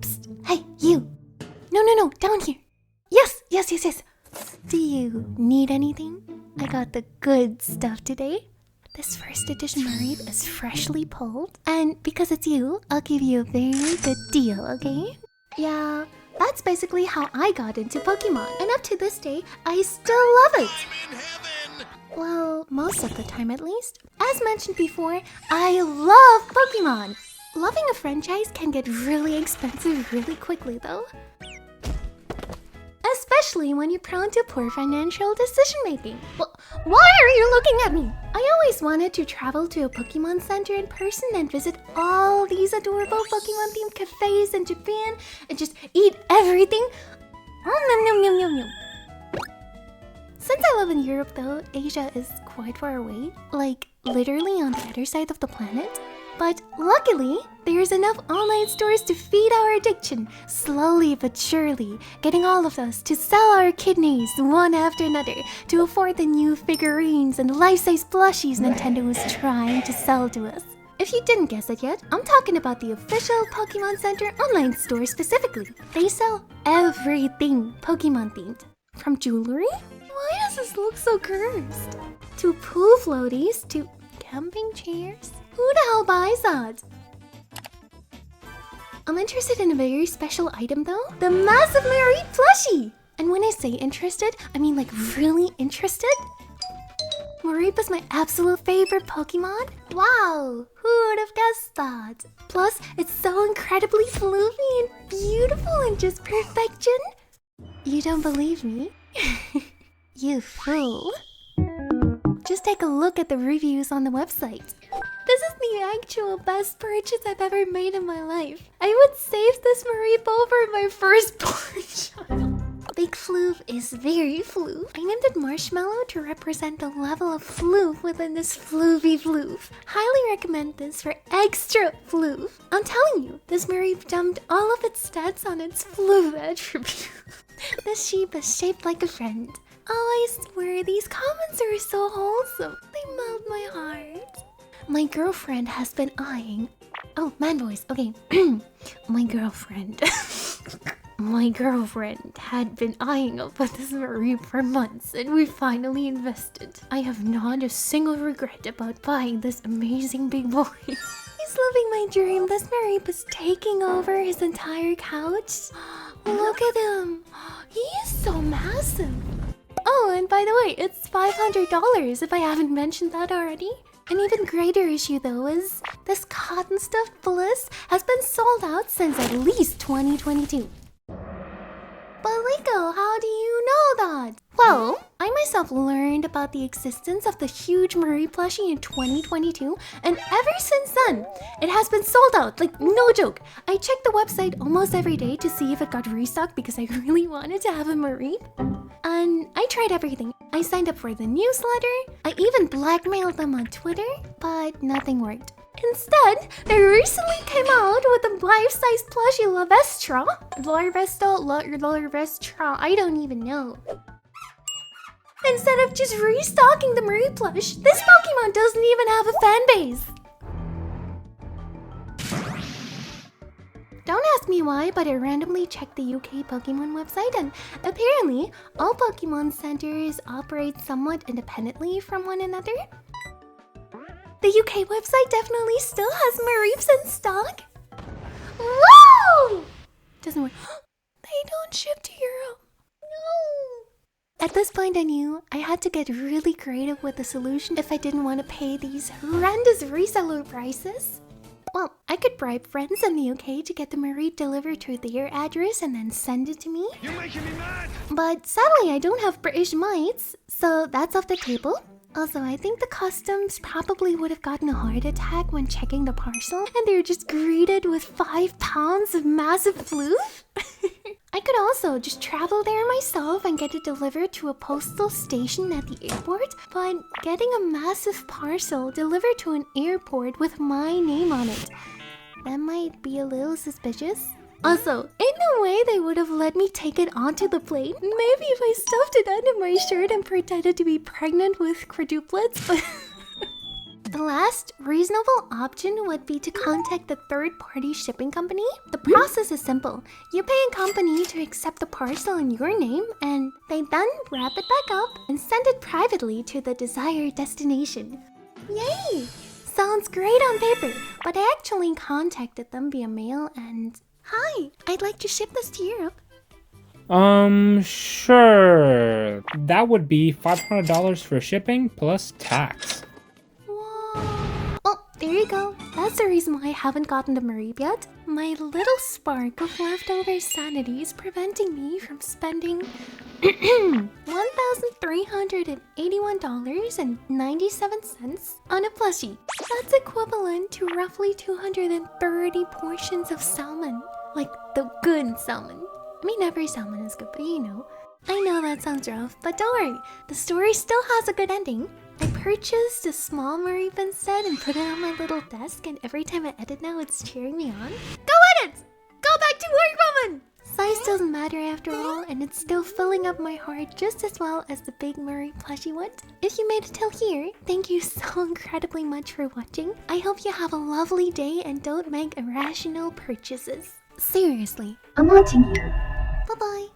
Psst. Hey, you. No, down here. Yes. Do you need anything? I got the good stuff today. This first edition Mareep is freshly pulled. And because it's you, I'll give you a very good deal, okay? Yeah, that's basically how I got into Pokemon. And up to this day, I still love it. Well, most of the time at least. As mentioned before, I love Pokemon. Loving a franchise can get really expensive really quickly though. Especially when you're prone to poor financial decision making. Well, why are you looking at me? I always wanted to travel to a Pokemon Center in person and visit all these adorable Pokemon themed cafes in Japan and just eat everything. Since I live in Europe though, Asia is quite far away, like literally on the other side of the planet. But luckily, there's enough online stores to feed our addiction, slowly but surely, getting all of us to sell our kidneys one after another to afford the new figurines and life-size plushies Nintendo is trying to sell to us. If you didn't guess it yet, I'm talking about the official Pokemon Center online store specifically. They sell everything Pokemon themed. From jewelry? Why does this look so cursed? To pool floaties, to camping chairs? Who the hell buys that? I'm interested in a very special item though. The massive Mareep plushie! And when I say interested, I mean like really interested? Mareep is my absolute favorite Pokemon. Wow, who would have guessed that? Plus, it's so incredibly floofy and beautiful and just perfection. You don't believe me? You fool. Just take a look at the reviews on the website. This is the actual best purchase I've ever made in my life. I would save this Mareep over my firstborn child. Big Floof is very floof. I named it Marshmallow to represent the level of floof within this floofy floof. Highly recommend this for extra floof. I'm telling you, this Mareep dumped all of its stats on its floof attribute. This sheep is shaped like a friend. Oh, I swear, these comments are so wholesome. They melt my heart. My girlfriend has been eyeing... Oh, man voice, okay. My girlfriend had been eyeing up with this Mareep for months, and we finally invested. I have not a single regret about buying this amazing big boy. He's living my dream. This Mareep is taking over his entire couch. Look at him. He is so massive. Oh, and by the way, it's $500 if I haven't mentioned that already. An even greater issue though is this cotton stuffed bliss has been sold out since at least 2022. But Lico, how do you know that? Well, I myself learned about the existence of the huge Mareep plushie in 2022, and ever since then, it has been sold out, like no joke. I checked the website almost every day to see if it got restocked because I really wanted to have a Mareep. And I tried everything. I signed up for the newsletter, I even blackmailed them on Twitter, but nothing worked. Instead, they recently came out with a life-size plushie Lavestra. Lavestra, I don't even know. Instead of just restocking the Mareep plush, this Pokemon doesn't even have a fan base. Don't ask me why, but I randomly checked the UK Pokemon website and apparently all Pokemon centers operate somewhat independently from one another. The UK website definitely still has Mareeps in stock. Whoa! Doesn't work. They don't ship to Europe. No. At this point I knew I had to get really creative with the solution if I didn't want to pay these horrendous reseller prices. Well, I could bribe friends in the UK to get the Mareep delivered to their address and then send it to me. You're making me mad! But sadly, I don't have British mites, so that's off the table. Also, I think the customs probably would have gotten a heart attack when checking the parcel, and they're just greeted with 5 pounds of massive floof. I could also just travel there myself and get it delivered to a postal station at the airport, but getting a massive parcel delivered to an airport with my name on it, that might be a little suspicious. Also, ain't no way they would have let me take it onto the plane. Maybe if I stuffed it under my shirt and pretended to be pregnant with quadruplets, but... The last reasonable option would be to contact the third-party shipping company. The process is simple. You pay a company to accept the parcel in your name, and they then wrap it back up and send it privately to the desired destination. Yay! Sounds great on paper, but I actually contacted them via mail and... Hi, I'd like to ship this to Europe. Sure. That would be $500 for shipping plus tax. Oh, there you go. That's the reason why I haven't gotten the Mareep yet. My little spark of leftover sanity is preventing me from spending $1,381.97 on a plushie. That's equivalent to roughly 230 portions of salmon. Like the good salmon. I mean, every salmon is good, but you know. I know that sounds rough, but don't worry. The story still has a good ending. I purchased a small Mareep instead and put it on my little desk, and every time I edit now, it's cheering me on. Go edit! Go back to work, woman! Size doesn't matter after all, and it's still filling up my heart just as well as the big Mareep plushie would. If you made it till here, thank you so incredibly much for watching. I hope you have a lovely day and don't make irrational purchases. Seriously, I'm watching you. Bye-bye.